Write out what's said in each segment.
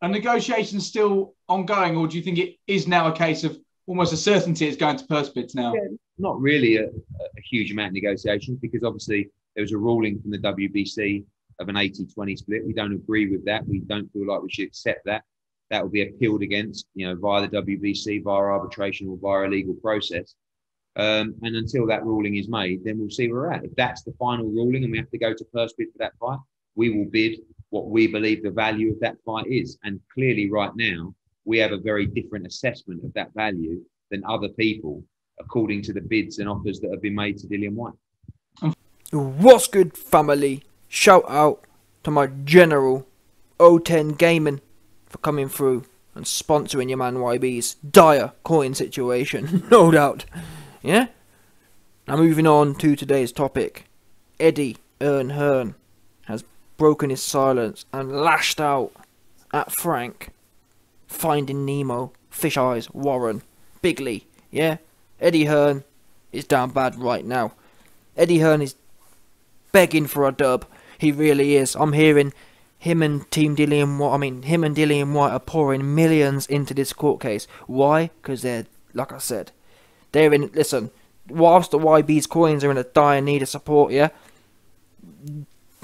Are negotiations still ongoing, or do you think it is now a case of almost a certainty it's going to purse bids now? Yeah, not really a huge amount of negotiations, because obviously there was a ruling from the WBC of an 80-20 split. We don't agree with that. We don't feel like we should accept that. That will be appealed against, via the WBC, via arbitration, or via a legal process. And until that ruling is made, then we'll see where we're at. If that's the final ruling and we have to go to purse bid for that fight, we will bid what we believe the value of that fight is. And clearly right now, we have a very different assessment of that value than other people, according to the bids and offers that have been made to Dillian Whyte. What's good, family? Shout out to my general, O10 Gaming, for coming through and sponsoring your man YB's dire coin situation, no doubt. Yeah? Now moving on to today's topic. Eddie Hearn has broken his silence and lashed out at Frank, Finding Nemo, Fish Eyes, Warren, Bigley. Yeah? Eddie Hearn is down bad right now. Eddie Hearn is begging for a dub. He really is. I'm hearing him and Dillian Whyte are pouring millions into this court case. Why? Because they're, like I said, they're in, listen, whilst the YB's coins are in a dire need of support, yeah,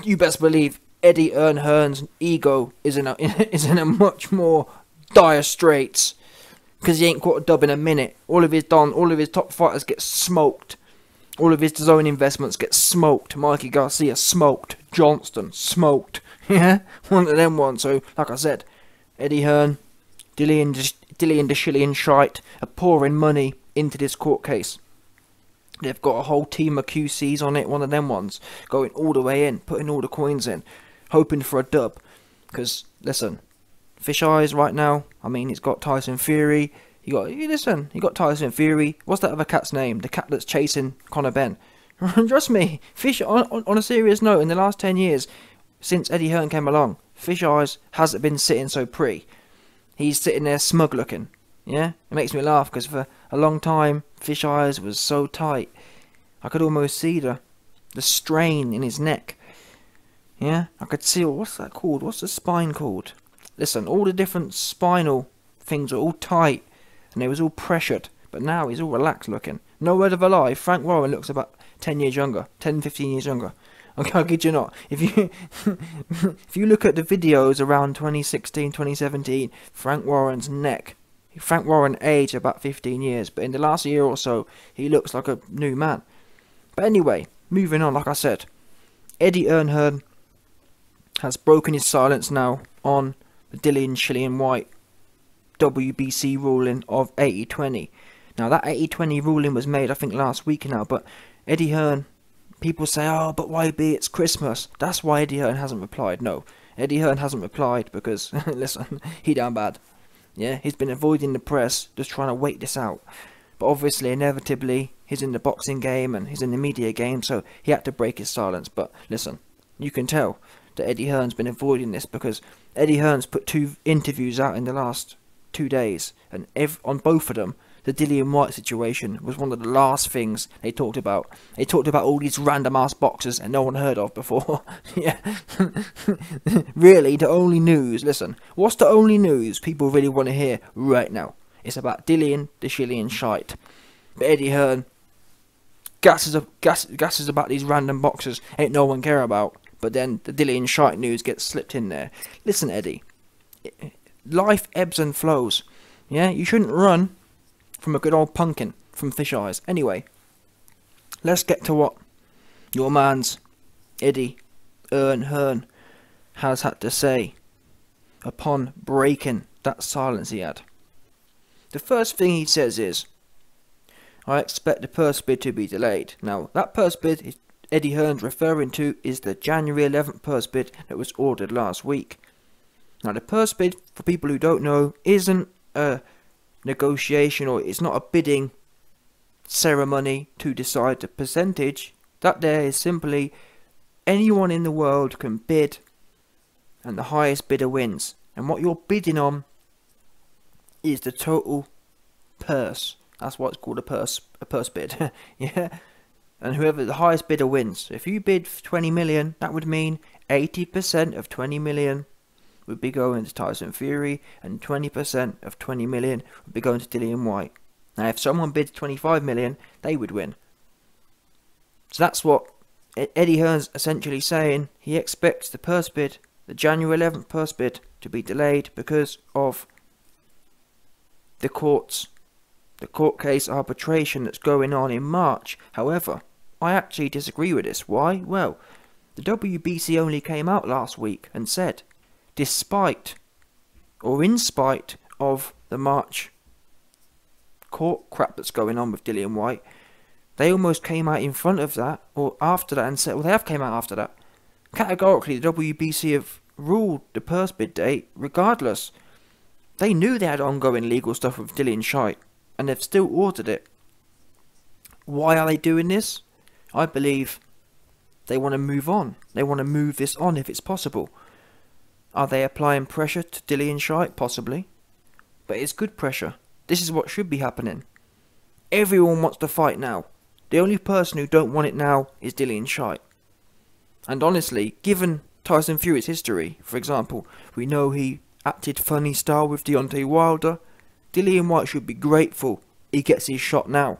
you best believe Eddie Hearn's ego is in a much more dire straits, because he ain't caught a dub in a minute. All of his top fighters get smoked. All of his DAZN investments get smoked. Mikey Garcia smoked. Johnston smoked. Yeah, one of them ones. So, like I said, Eddie Hearn, Dillian Whyte are pouring money into this court case. They've got a whole team of QCs on it, one of them ones, going all the way in, putting all the coins in, hoping for a dub. Because, listen, Fish Eyes right now, he's got Tyson Fury. He got Tyson Fury. What's that other cat's name? The cat that's chasing Conor Benn. Trust me, on a serious note, in the last 10 years, since Eddie Hearn came along, Fish Eyes hasn't been sitting so pretty. He's sitting there smug looking. Yeah? It makes me laugh, because for a long time, Fish Eyes was so tight. I could almost see the strain in his neck. Yeah? I could see, what's that called? What's the spine called? Listen, all the different spinal things were all tight, and they was all pressured. But now he's all relaxed looking. No word of a lie, Frank Warren looks about 10 years younger. 10, 15 years younger. I'll kid you not. If you look at the videos around 2016, 2017, Frank Warren aged about 15 years. But in the last year or so, he looks like a new man. But anyway, moving on, like I said. Eddie Hearn has broken his silence now on the Dillian Whyte WBC ruling of 80-20. Now that 80-20 ruling was made, I think, last week now, but Eddie Hearn, people say, oh, but YB, it's Christmas. That's why Eddie Hearn hasn't replied. No, Eddie Hearn hasn't replied because, listen, he down bad. Yeah, he's been avoiding the press, just trying to wait this out. But obviously, inevitably, he's in the boxing game and he's in the media game, so he had to break his silence. But listen, you can tell that Eddie Hearn's been avoiding this, because Eddie Hearn's put 2 interviews out in the last 2 days, and on both of them, the Dillian Whyte situation was one of the last things they talked about. They talked about all these random ass boxers and no one heard of before. Yeah. Really, the only news, listen, what's the only news people really want to hear right now? It's about Dillian Whyte. But Eddie Hearn gasses about these random boxers ain't no one care about. But then the Dillian Whyte news gets slipped in there. Listen, Eddie, life ebbs and flows. Yeah, you shouldn't run from a good old pumpkin from Fish Eyes. Anyway, let's get to what your man's Eddie Hearn has had to say upon breaking that silence he had. The first thing he says is, I expect the purse bid to be delayed. Now, that purse bid Eddie Hearn's referring to is the January 11th purse bid that was ordered last week. Now, the purse bid, for people who don't know, isn't a negotiation, or it's not a bidding ceremony to decide the percentage. That there is simply anyone in the world can bid, and the highest bidder wins. And what you're bidding on is the total purse. That's why it's called a purse bid. Yeah. And whoever the highest bidder wins. So if you bid 20 million, that would mean 80% of 20 million would be going to Tyson Fury, and 20% of 20 million would be going to Dillian Whyte. Now, if someone bids 25 million, they would win. So that's what Eddie Hearn's essentially saying. He expects the purse bid, the January 11th purse bid, to be delayed because of the court case arbitration that's going on in March. However, I actually disagree with this. Why? Well, the WBC only came out last week and said, despite or in spite of the March court crap that's going on with Dillian Whyte, they almost came out in front of that, or after that, and said, well, they have came out after that. Categorically, the WBC have ruled the purse bid date regardless. They knew they had ongoing legal stuff with Dillian Whyte, and they've still ordered it. Why are they doing this? I believe they want to move on. They want to move this on if it's possible. Are they applying pressure to Dillian Whyte? Possibly. But it's good pressure. This is what should be happening. Everyone wants to fight now. The only person who don't want it now is Dillian Whyte. And honestly, given Tyson Fury's history, for example, we know he acted funny style with Deontay Wilder. Dillian Whyte should be grateful he gets his shot now.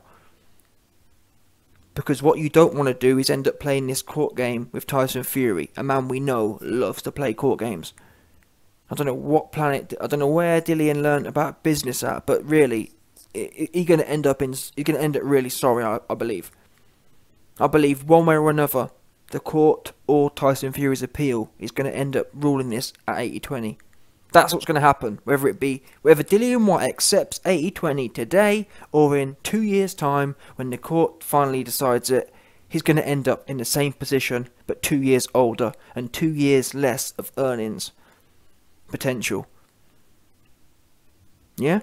Because what you don't want to do is end up playing this court game with Tyson Fury, a man we know loves to play court games. I don't know what planet, I don't know where Dillian learned about business at, but really, he's going to end up really sorry, I believe. I believe one way or another, the court or Tyson Fury's appeal is going to end up ruling this at 80-20. That's what's going to happen, whether Dillian Whyte accepts 80-20 today or in 2 years' time when the court finally decides it. He's going to end up in the same position, but 2 years older and 2 years less of earnings potential. Yeah?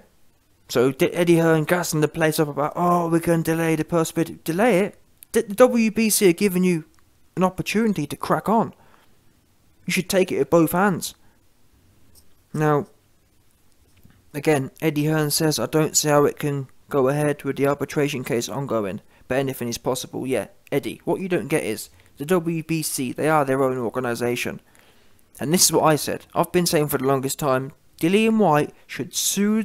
So Eddie Hearn gassing the place up about, oh, we're going to delay the purse bid. Delay it? The WBC are giving you an opportunity to crack on. You should take it with both hands. Now, again, Eddie Hearn says, I don't see how it can go ahead with the arbitration case ongoing, but anything is possible. Yeah, Eddie, what you don't get is, the WBC, they are their own organisation. And this is what I said. I've been saying for the longest time, Dillian Whyte should sue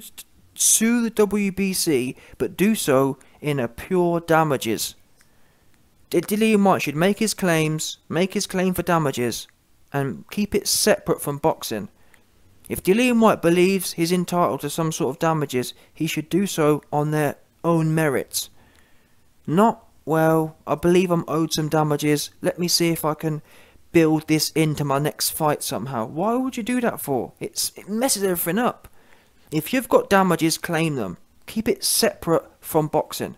the WBC, but do so in a pure damages. Dillian Whyte should make his claim for damages, and keep it separate from boxing. If Dillian Whyte believes he's entitled to some sort of damages, he should do so on their own merits. Not, well, I believe I'm owed some damages, let me see if I can build this into my next fight somehow. Why would you do that for? It messes everything up. If you've got damages, claim them. Keep it separate from boxing.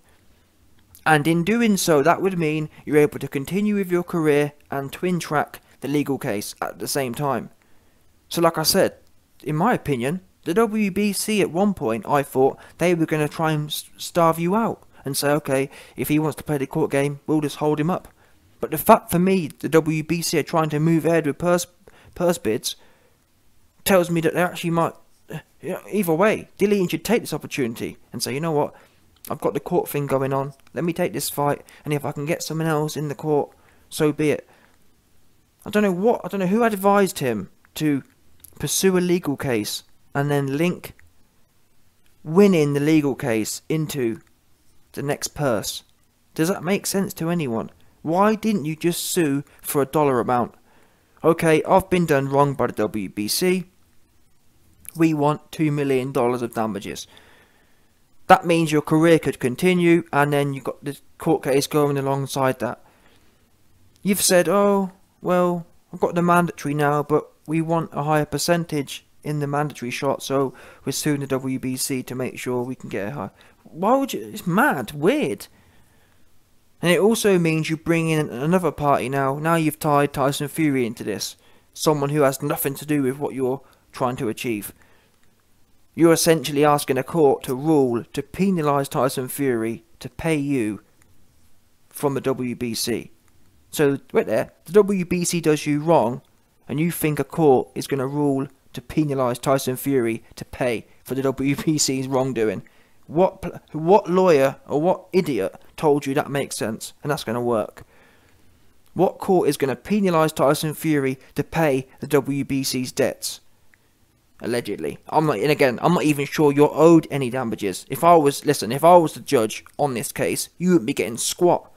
And in doing so, that would mean you're able to continue with your career and twin track the legal case at the same time. So like I said, in my opinion, the WBC at one point, I thought they were going to try and starve you out and say, okay, if he wants to play the court game, we'll just hold him up. But the fact for me, the WBC are trying to move ahead with purse bids, tells me that they actually might, either way, Dillian should take this opportunity and say, you know what, I've got the court thing going on, let me take this fight, and if I can get someone else in the court, so be it. I don't know who advised him to pursue a legal case and then link winning the legal case into the next purse. Does that make sense to anyone? Why didn't you just sue for a dollar amount? Okay, I've been done wrong by the WBC. We want $2 million of damages. That means your career could continue, and then you've got the court case going alongside that. You've said, oh, well, I've got the mandatory now, but we want a higher percentage in the mandatory shot, so we're suing the WBC to make sure we can get a high. Why would you? It's mad, weird. And it also means you bring in another party now. Now you've tied Tyson Fury into this. Someone who has nothing to do with what you're trying to achieve. You're essentially asking a court to rule to penalise Tyson Fury to pay you from the WBC. So, right there, the WBC does you wrong, and you think a court is going to rule to penalise Tyson Fury to pay for the WBC's wrongdoing. What lawyer or what idiot told you that makes sense and that's going to work? What court is going to penalise Tyson Fury to pay the WBC's debts? allegedly. I'm not even sure you're owed any damages. If I was the judge on this case, you wouldn't be getting squat,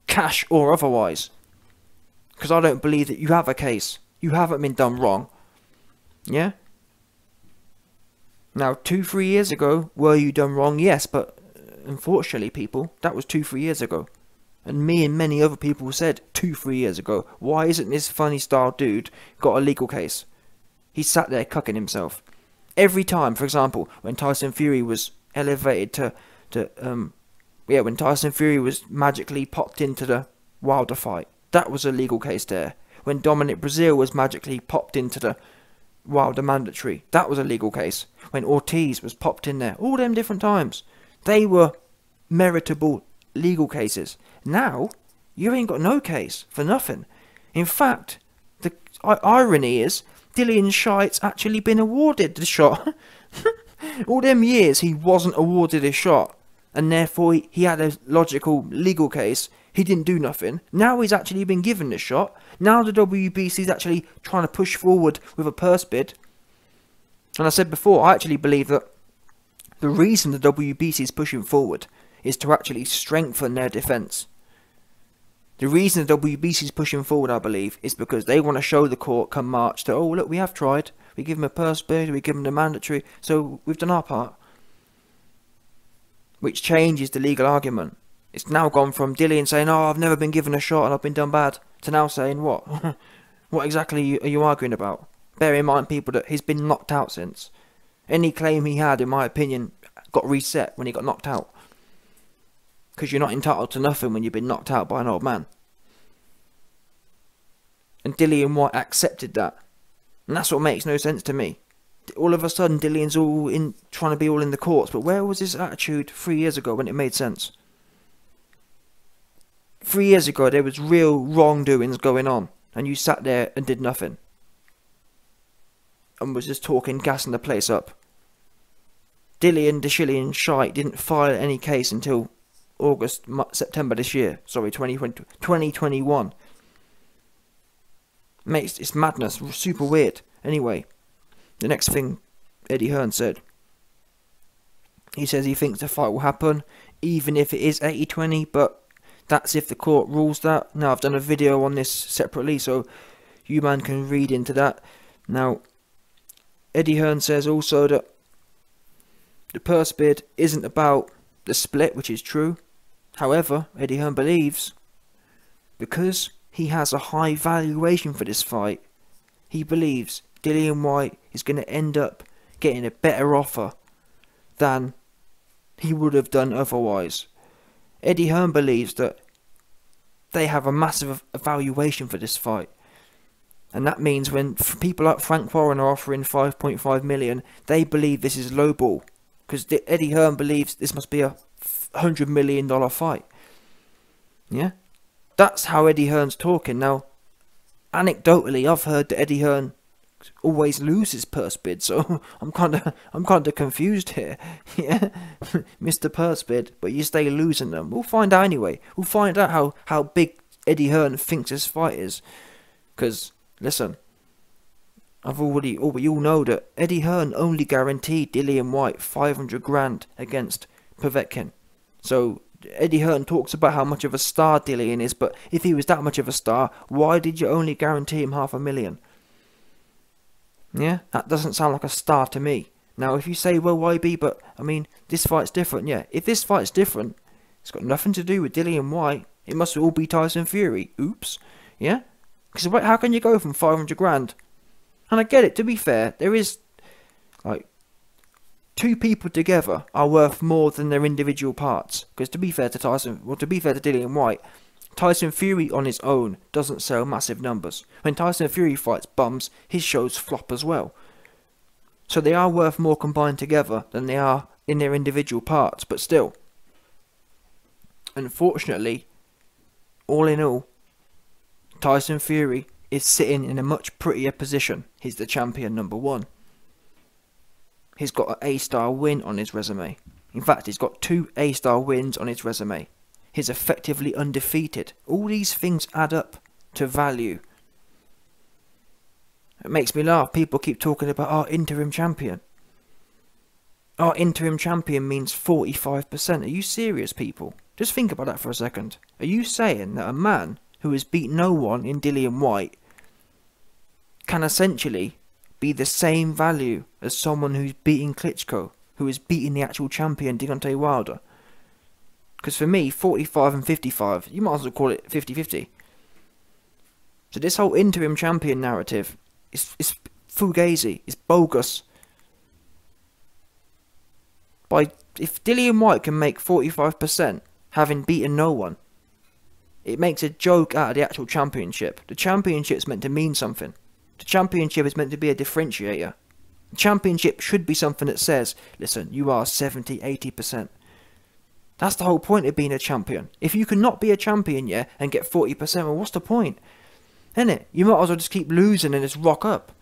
cash or otherwise. Because I don't believe that you have a case. You haven't been done wrong. Yeah? Now, 2-3 years ago, were you done wrong? Yes, but unfortunately, people, that was 2-3 years ago. And me and many other people said 2-3 years ago, why isn't this funny style dude got a legal case? He sat there cucking himself. Every time, for example, when Tyson Fury was elevated when Tyson Fury was magically popped into the Wilder fight, that was a legal case there. When Dominic Breazeale was magically popped into the Wilder mandatory, that was a legal case. When Ortiz was popped in there, all them different times, they were meritable legal cases. Now, you ain't got no case for nothing. In fact, the irony is, Dillian Whyte's actually been awarded the shot. All them years he wasn't awarded a shot, and therefore he had a logical legal case. He didn't do nothing. Now he's actually been given the shot. Now the WBC is actually trying to push forward with a purse bid. And I said before, I actually believe that the reason the WBC is pushing forward is to actually strengthen their defence. The reason the WBC is pushing forward, I believe, is because they want to show the court come March that, oh look, we have tried. We give them a purse bid, we give them the mandatory, so we've done our part. Which changes the legal argument. It's now gone from Dillian saying, oh, I've never been given a shot and I've been done bad, to now saying, what? What exactly are you arguing about? Bear in mind, people, that he's been knocked out since. Any claim he had, in my opinion, got reset when he got knocked out. Because you're not entitled to nothing when you've been knocked out by an old man. And Dillian Whyte accepted that. And that's what makes no sense to me. All of a sudden, Dillian's all in, trying to be all in the courts. But where was his attitude 3 years ago when it made sense? 3 years ago, there was real wrongdoings going on. And you sat there and did nothing. And was just talking, gassing the place up. Dillian Whyte didn't file any case until September this year. Sorry, 2021. Mate, it's madness. Super weird. Anyway, the next thing Eddie Hearn said. He says he thinks the fight will happen, even if it is 80-20, but that's if the court rules that. Now, I've done a video on this separately, so you man can read into that. Now, Eddie Hearn says also that the purse bid isn't about the split, which is true. However, Eddie Hearn believes, because he has a high valuation for this fight, he believes Dillian Whyte is going to end up getting a better offer than he would have done otherwise. Eddie Hearn believes that they have a massive valuation for this fight. And that means when people like Frank Warren are offering 5.5 million, they believe this is lowball. Because Eddie Hearn believes this must be a $100 million fight. Yeah? That's how Eddie Hearn's talking. Now, anecdotally, I've heard that Eddie Hearn always loses purse bid, so I'm kind of confused here. Yeah, Mr. Purse bid, but you stay losing them. We'll find out anyway. We'll find out how big Eddie Hearn thinks this fight is. Because listen, we all know that Eddie Hearn only guaranteed Dillian Whyte 500 grand against Povetkin. So Eddie Hearn talks about how much of a star Dillian is, but if he was that much of a star, why did you only guarantee him $500,000? Yeah, that doesn't sound like a star to me. Now, if you say, well, YB, but, I mean, this fight's different, yeah. If this fight's different, it's got nothing to do with Dillian Whyte. It must all be Tyson Fury. Oops. Yeah? Because how can you go from 500 grand? And I get it, to be fair, there is, like, two people together are worth more than their individual parts. Because to be fair to Dillian Whyte, Tyson Fury on his own doesn't sell massive numbers. When Tyson Fury fights bums, his shows flop as well. So they are worth more combined together than they are in their individual parts, but still. Unfortunately, all in all, Tyson Fury is sitting in a much prettier position. He's the champion #1. He's got an A-star win on his resume. In fact, he's got 2 A-star wins on his resume. He's effectively undefeated. All these things add up to value. It makes me laugh. People keep talking about our interim champion. Our interim champion means 45%. Are you serious, people? Just think about that for a second. Are you saying that a man who has beat no one in Dillian Whyte can essentially be the same value as someone who's beating Klitschko, who is beating the actual champion Deontay Wilder? Because for me, 45 and 55, you might as well call it 50-50. So this whole interim champion narrative is fugazi, it's bogus. If Dillian Whyte can make 45% having beaten no one, it makes a joke out of the actual championship. The championship's meant to mean something. The championship is meant to be a differentiator. The championship should be something that says, listen, you are 70-80%. That's the whole point of being a champion. If you cannot be a champion, yeah, and get 40%, well, what's the point? Innit? You might as well just keep losing and just rock up.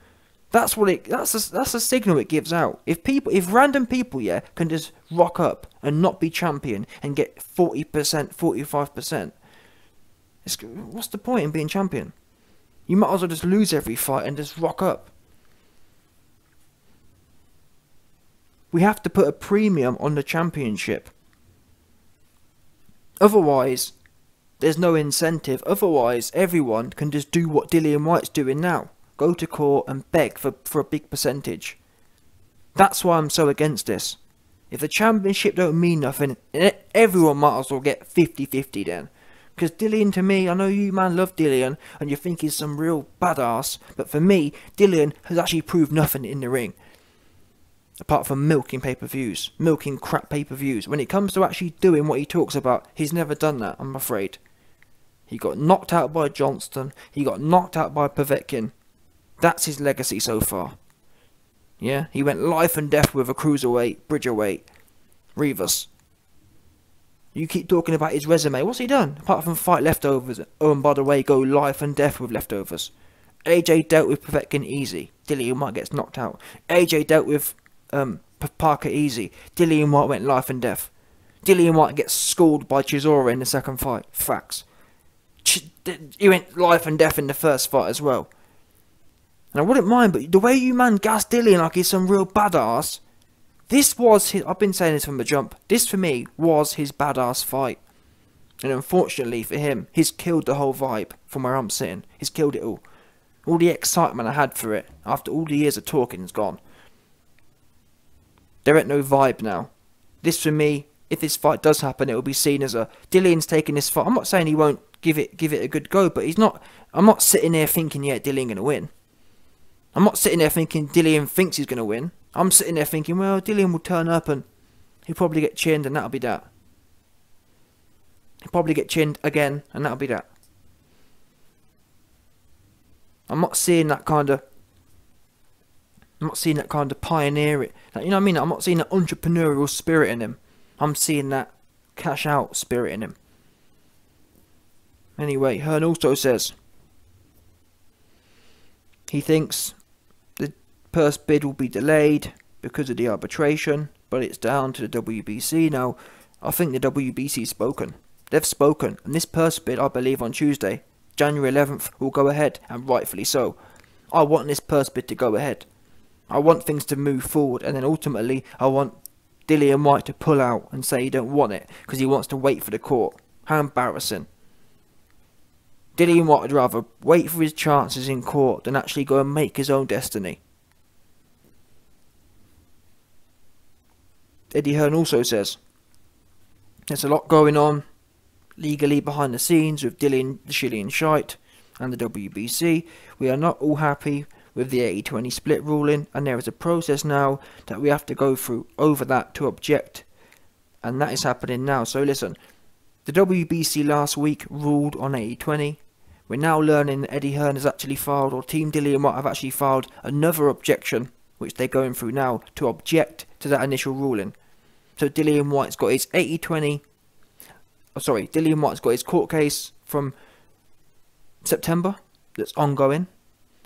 That's a signal it gives out. If random people, yeah, can just rock up and not be champion and get 40%, 45%, what's the point in being champion? You might as well just lose every fight and just rock up. We have to put a premium on the championship. Otherwise, there's no incentive. Otherwise, everyone can just do what Dillian Whyte's doing now. Go to court and beg for a big percentage. That's why I'm so against this. If the championship don't mean nothing, everyone might as well get 50-50 then. Because Dillian, to me, I know you man love Dillian and you think he's some real badass, but for me, Dillian has actually proved nothing in the ring. Apart from milking pay-per-views, milking crap pay-per-views. When it comes to actually doing what he talks about, he's never done that, I'm afraid. He got knocked out by Johnston, he got knocked out by Povetkin. That's his legacy so far. Yeah, he went life and death with a cruiserweight, bridgerweight, Rivas. You keep talking about his resume. What's he done? Apart from fight leftovers. Oh, and by the way, go life and death with leftovers. AJ dealt with Povetkin easy. Dillian Whyte gets knocked out. AJ dealt with Parker easy. Dillian Whyte went life and death. Dillian Whyte gets schooled by Chisora in the second fight. Facts. He went life and death in the first fight as well. And I wouldn't mind, but the way you man gas Dillian like he's some real badass, this was his, I've been saying this from the jump, this for me was his badass fight. And unfortunately for him, he's killed the whole vibe from where I'm sitting. He's killed it all. All the excitement I had for it, after all the years of talking, is gone. There ain't no vibe now. This for me, if this fight does happen, it will be seen as a, Dillian's taking this fight. I'm not saying he won't give it a good go, but I'm not sitting there thinking, yeah, Dillian gonna win. I'm not sitting there thinking Dillian thinks he's going to win. I'm sitting there thinking, well, Dillian will turn up and he'll probably get chinned and that'll be that. He'll probably get chinned again and that'll be that. I'm not seeing that kind of pioneer it. Like, you know what I mean? I'm not seeing that entrepreneurial spirit in him. I'm seeing that cash out spirit in him. Anyway, Hearn also says he thinks the purse bid will be delayed because of the arbitration, but it's down to the WBC. Now, I think the WBC's spoken. They've spoken, and this purse bid, I believe on Tuesday, January 11th, will go ahead, and rightfully so. I want this purse bid to go ahead. I want things to move forward, and then ultimately, I want Dillian Whyte to pull out and say he don't want it, because he wants to wait for the court. How embarrassing. Dillian Whyte would rather wait for his chances in court than actually go and make his own destiny. Eddie Hearn also says there's a lot going on legally behind the scenes with Dillian Whyte and the WBC. We are not all happy with the 80-20 split ruling, and there is a process now that we have to go through over that to object, and that is happening now. So listen, the WBC last week ruled on 80-20. We're now learning that Eddie Hearn has actually filed, or Team Dillian Whyte have actually filed another objection, which they're going through now, to object to that initial ruling. So Dillian Whyte's got his 80-20... Dillian Whyte's got his court case from September that's ongoing.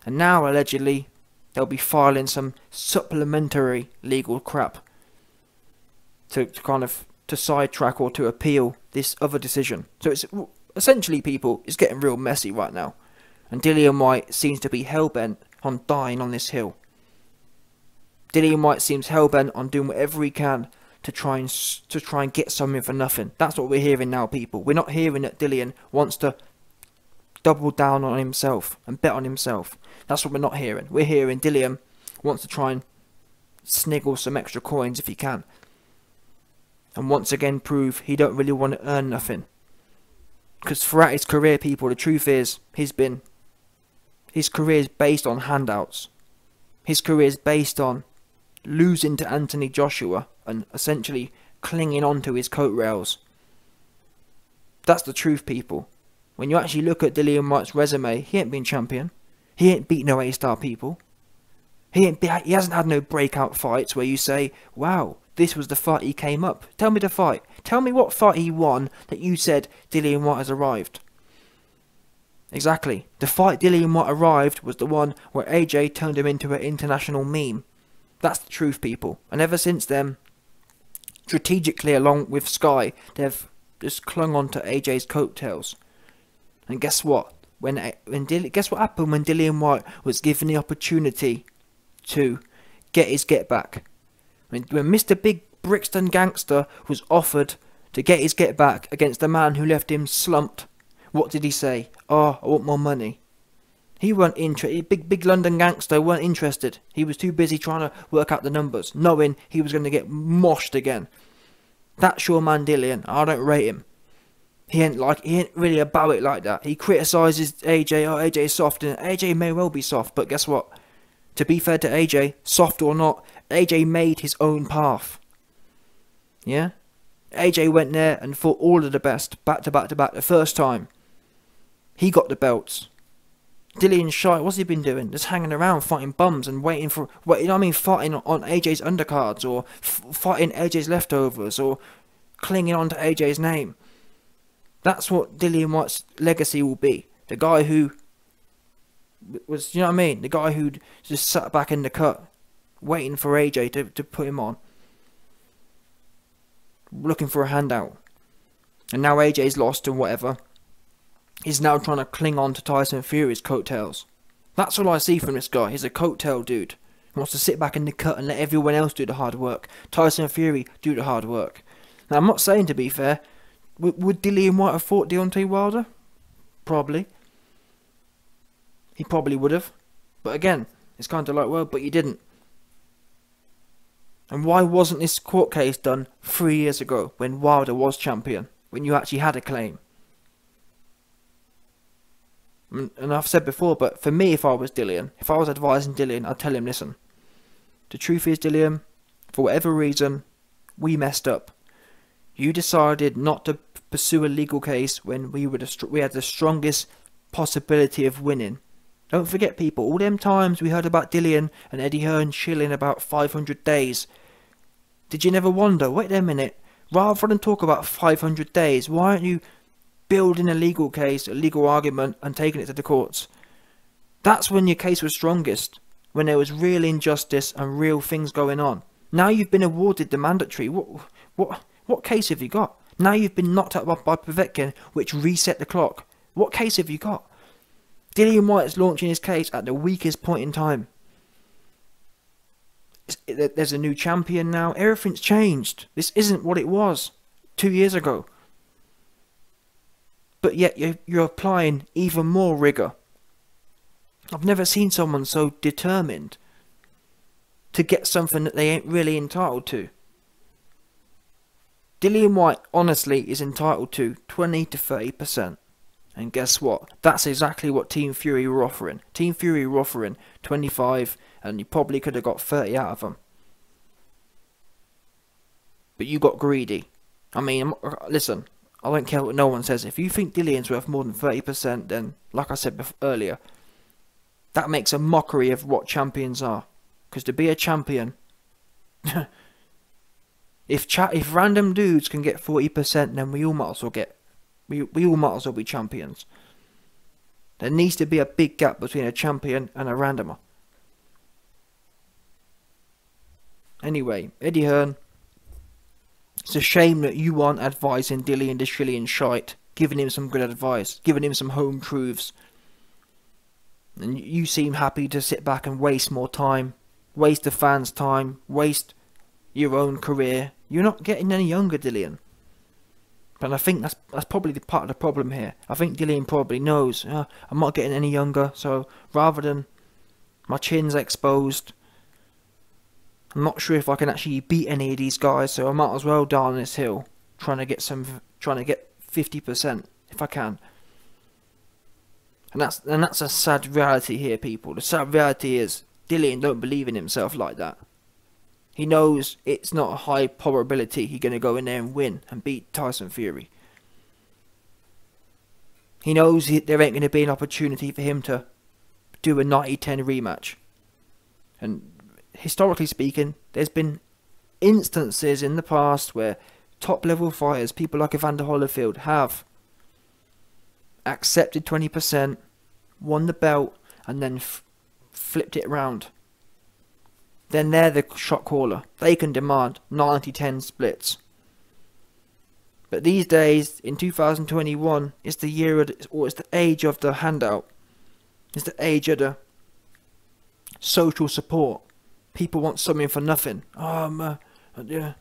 And now, allegedly, they'll be filing some supplementary legal crap to sidetrack or to appeal this other decision. So it's essentially, people, it's getting real messy right now. And Dillian Whyte seems to be hell-bent on dying on this hill. Dillian Whyte seems hellbent on doing whatever he can to try and get something for nothing. That's what we're hearing now, people. We're not hearing that Dillian wants to double down on himself and bet on himself. That's what we're not hearing. We're hearing Dillian wants to try and sniggle some extra coins if he can, and once again prove he don't really want to earn nothing. Because throughout his career, people, the truth is his career is based on handouts. His career is based on losing to Anthony Joshua and essentially clinging on to his coattails. That's the truth, people. When you actually look at Dillian Whyte's resume, he ain't been champion. He ain't beat no A-star people. He hasn't had no breakout fights where you say, wow, this was the fight he came up. Tell me the fight. Tell me what fight he won that you said Dillian Whyte has arrived. Exactly. The fight Dillian Whyte arrived was the one where AJ turned him into an international meme. That's the truth, people. And ever since then, strategically along with Sky, they've just clung on to AJ's coattails. And guess what? Guess what happened when Dillian Whyte was given the opportunity to get his get back? When Mr. Big Brixton Gangster was offered to get his get back against the man who left him slumped, what did he say? Oh, I want more money. He weren't interested. Big London Gangster weren't interested. He was too busy trying to work out the numbers, knowing he was going to get moshed again. That's your man Dillian. I don't rate him. He ain't really about it like that. He criticises AJ. Oh, AJ is soft, and AJ may well be soft, but guess what? To be fair to AJ, soft or not, AJ made his own path. Yeah? AJ went there and fought all of the best, back to back to back, the first time. He got the belts. Dillian Whyte, what's he been doing? Just hanging around, fighting bums and waiting for, fighting on AJ's undercards, or fighting AJ's leftovers, or clinging on to AJ's name. That's what Dillian Whyte's legacy will be. The guy who was, you know what I mean? The guy who just sat back in the cut, waiting for AJ to put him on. Looking for a handout. And now AJ's lost and whatever. He's now trying to cling on to Tyson Fury's coattails. That's all I see from this guy. He's a coattail dude. He wants to sit back in the cut and let everyone else do the hard work. Tyson Fury do the hard work. Now, I'm not saying, to be fair, would Dillian Whyte have fought Deontay Wilder? Probably. He probably would have. But again, it's kind of like, well, but you didn't. And why wasn't this court case done 3 years ago when Wilder was champion? When you actually had a claim? And I've said before, but for me, if I was Dillian, if I was advising Dillian, I'd tell him, listen, the truth is, Dillian, for whatever reason, we messed up. You decided not to pursue a legal case when we had the strongest possibility of winning. Don't forget, people, all them times we heard about Dillian and Eddie Hearn chilling about 500 days. Did you never wonder, wait a minute, rather than talk about 500 days, why aren't you building a legal case, a legal argument, and taking it to the courts? That's when your case was strongest, when there was real injustice and real things going on. Now you've been awarded the mandatory. What case have you got? Now you've been knocked out by Povetkin, which reset the clock. What case have you got? Dillian Whyte is launching his case at the weakest point in time. There's a new champion now. Everything's changed. This isn't what it was 2 years ago. But yet you're applying even more rigour. I've never seen someone so determined to get something that they ain't really entitled to. Dillian Whyte honestly is entitled to 20 to 30%. And guess what? That's exactly what Team Fury were offering. Team Fury were offering 25, and you probably could have got 30 out of them. But you got greedy. I mean, listen, I don't care what no one says. If you think Dillian's worth more than 30%, then, like I said earlier, that makes a mockery of what champions are. Because to be a champion, if random dudes can get 40%, then we all might as well get. We all might as well be champions. There needs to be a big gap between a champion and a randomer. Anyway, Eddie Hearn, it's a shame that you aren't advising Dillian the Shillian shite, giving him some good advice, giving him some home truths. And you seem happy to sit back and waste more time, waste the fans' time, waste your own career. You're not getting any younger, Dillian. And I think that's probably the part of the problem here. I think Dillian probably knows I'm not getting any younger, so rather than my chin's exposed, I'm not sure if I can actually beat any of these guys, so I might as well die on this hill, trying to get 50% if I can. And that's a sad reality here, people. The sad reality is Dillian don't believe in himself like that. He knows it's not a high probability he's going to go in there and win and beat Tyson Fury. He knows there ain't going to be an opportunity for him to do a 90-10 rematch. And historically speaking, there's been instances in the past where top level fighters, people like Evander Holyfield, have accepted 20%, won the belt, and then flipped it around. Then they're the shot caller. They can demand 90-10 splits. But these days, in 2021, it's the year of it's the age of the handout. It's the age of the social support. People want something for nothing. Yeah.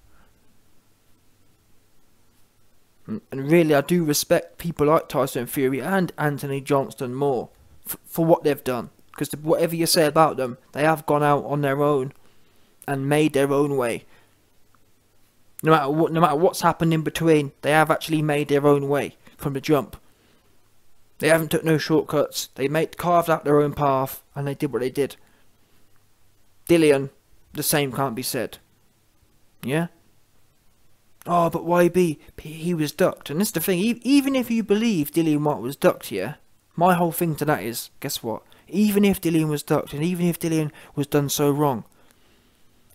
And really, I do respect people like Tyson Fury and Anthony Johnson more for what they've done. Because whatever you say about them, they have gone out on their own and made their own way. No matter what's happened in between, they have actually made their own way from the jump. They haven't took no shortcuts. They carved out their own path, and they did what they did. Dillian, the same can't be said. Yeah? Oh, but YB, he was ducked. And this is the thing, even if you believe Dillian Whyte was ducked here, my whole thing to that is, guess what? Even if Dillian was ducked, and even if Dillian was done so wrong,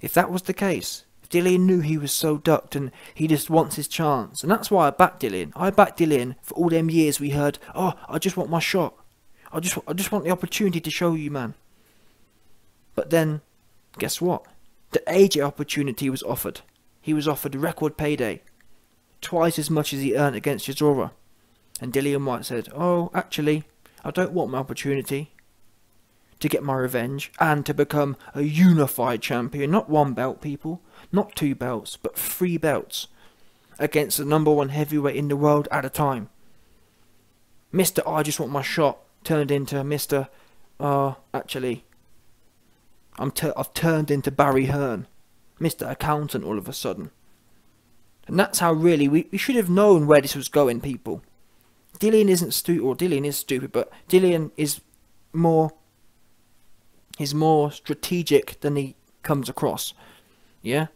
if that was the case, if Dillian knew he was so ducked and he just wants his chance, and that's why I backed Dillian. I backed Dillian for all them years we heard, oh, I just want my shot. I just want the opportunity to show you, man. But then, guess what? The AJ opportunity was offered. He was offered a record payday, twice as much as he earned against Chisora. And Dillian Whyte said, oh, actually, I don't want my opportunity to get my revenge and to become a unified champion. Not one belt, people. Not 2 belts, but 3 belts against the #1 heavyweight in the world at a time. Mr. I just want my shot turned into Mr. Actually, I've turned into Barry Hearn, Mr. Accountant all of a sudden. And that's how really we should have known where this was going, people. Dillian isn't stupid, or Dillian is stupid, but Dillian is more strategic than he comes across. Yeah?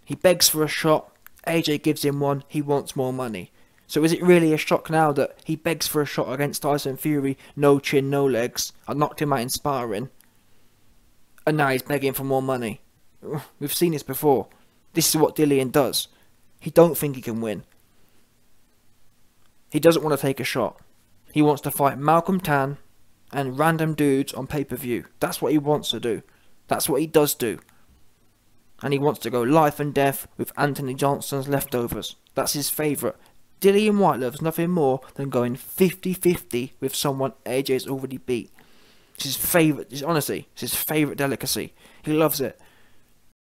He begs for a shot, AJ gives him one, he wants more money. So is it really a shock now that he begs for a shot against Tyson Fury, no chin, no legs, I knocked him out in sparring, and now he's begging for more money? We've seen this before. This is what Dillian does. He don't think he can win. He doesn't want to take a shot. He wants to fight Malcolm Tan and random dudes on pay-per-view. That's what he wants to do. That's what he does do. And he wants to go life and death with Anthony Johnson's leftovers. That's his favourite. Dillian Whyte loves nothing more than going 50-50 with someone AJ's already beat. It's his favourite, honestly, it's his favourite delicacy. He loves it.